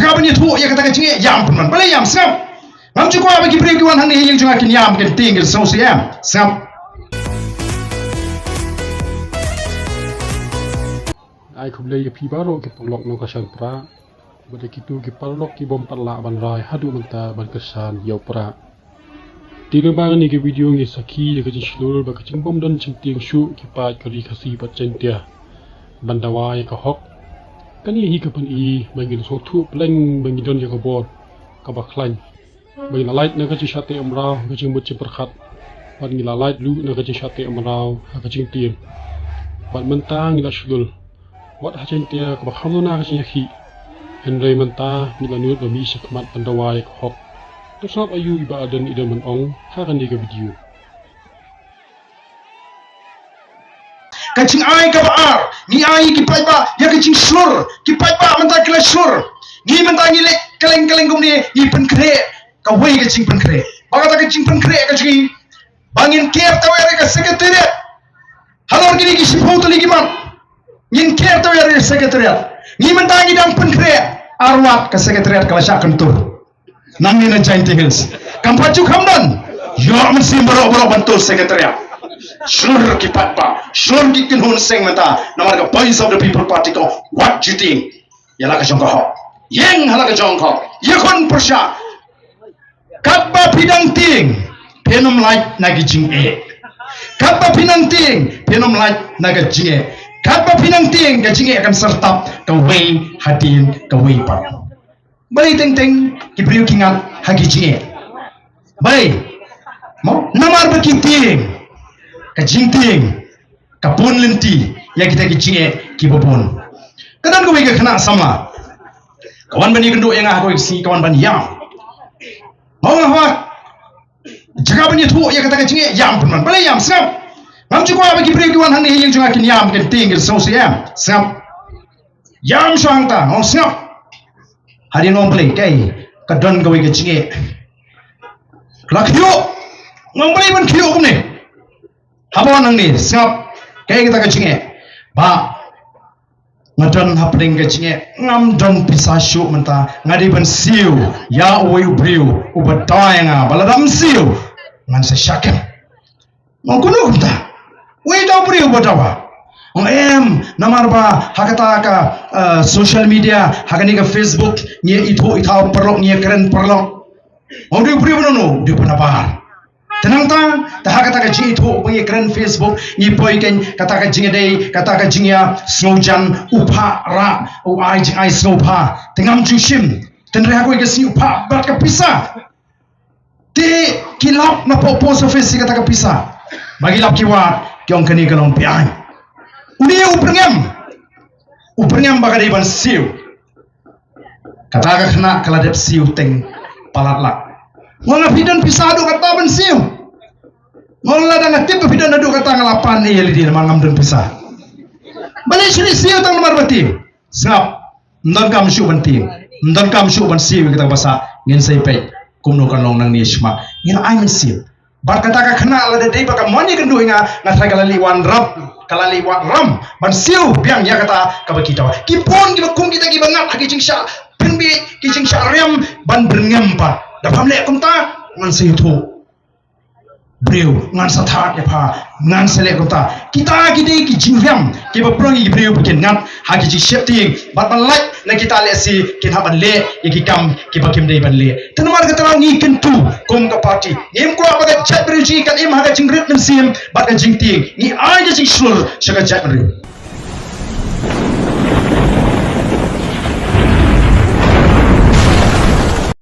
jaga bani tu ya kata kecing yam pun balai yam sam ngam cu ko bagi beri kiwan hang ni yang junga kin yam kin tinggal sosial sam ai khum le pi baro ki polok no kasan pra bade kitu ki palok ki bom parla ban rai hadu manta ban kesan yau pra tilo bang ni ki video ngi saki le ka jislur ba ka bom don chimting shu ki pa kali khasi pa chentia bandawai ka hok kani hi ka pan i bangin so thu pleng bangin don ya ka bor ka ba khlain bangin la light na ka chi shate amrao ka chi mut chi perkhat ban ngi la light lu na ka chi shate amrao ka chi tim ban mentang ngi la shulul wat ha chen tia ka ba kham na ka chi khi henry menta ni la nut ba mi sakmat bandawai ka hok to sap ayu iba adan ida man ong ha kan ni ka video kacing ai ka baar ni ai ki pai ba ya kacing slur ki pai ba mentang kila slur ni mentang ni lek keleng gum ni i pen kre ka wei kacing pen kre baga ta kacing pen kre kacing bangin care tawere ka secretariat halor gini ki sipo to lagi man yin care tawere secretariat ni mentang ni dang pen kre arwat ka secretariat kala syak kentur nang ni na giant hills kampaju kamdan yo mesti boro bantul secretariat seluruh kipat pa, seluruh kikin hun seng mata, nama ka voice of the people party ko, what you think? Yalah ka jongko ho, yang halah ka jongko, yakon persya, kappa pidang ting, penum light nagi jing e, kappa pinang ting, penum light naga jing e, kappa pinang ting, ka jing e akan sertap ka wei hadin ka wei pa. Bali ting kibriu kingat hagi jing e, bali, mau namar bekiting. Ka jingting ka pun lenti ya kita kicing ki bobon kadan ko wiga kana sama kawan bani gendo yang aku si kawan bani yam mau ngah jaga bani tu ya kata kicing yam pun balai yam sam ngam cu ko bagi beri kawan hang ni yang junga kin yam kin tinggal sosial sam yam sangta ngom sam hari ngom balai kai kadan ko wiga kicing lakyo ngom balai ban kyo kum ni habon nang ni singap kaya kita kecing ba ngadon hapring kecing ngam don pisasyu menta ngadi ban siu ya uwe ubriu ubadai nga baladam siu ngan sa syakem ngkuno kunta we da ubriu badawa namar ba hakata ka social media hakani ka Facebook ni itu itau perlok ni keren perlok mau di ubriu nono di penabar tenang ta kata ka jing itu bagi keren Facebook ni boy kan kata ka jing dei kata ka jing ya snowjan upha ra u ai jing ai snowpa tengam jushim tenre aku ke si upha bat ka pisa ti kilap na popo surface kata ka pisa bagi lap kiwa kyong kani kalong pian uni uprengam baga dei ban siu kata ka kena kaladep siu teng palatla wala pidan pisado kata ban siu wala dang tip pidan adu kata ngalapan ni yeli di mangam dan pisah balik sini siu tang nomor bati sngap ndon kam syu banting ndon kam syu ban siu kita basa ngin sai pe kumno kan long nang ni sma ngin ai men siu bar kata ka khna ala dei baka moni kan duinga ngatrai kalali wan ram ban siu biang ya kata ka baki tawa kipon ki bakum kita ki bangat hagi jingsha pinbi ki jingsha rem ban berngem pa da pamle kumta ngan situ breu ngan sathat ya pha ngan sele kumta kita gidi ki jingyam ki baprong ki breu bikin ngat hagi ji shifting bat ban like na kita le si kin haban le ki kam ki bakim dei ban le tanmar ka tarang ni kentu kum ka party nim ko abaga chat breu ji kan im haga jingrit men sim bat ka jingting ni ai ji slur shaga chat breu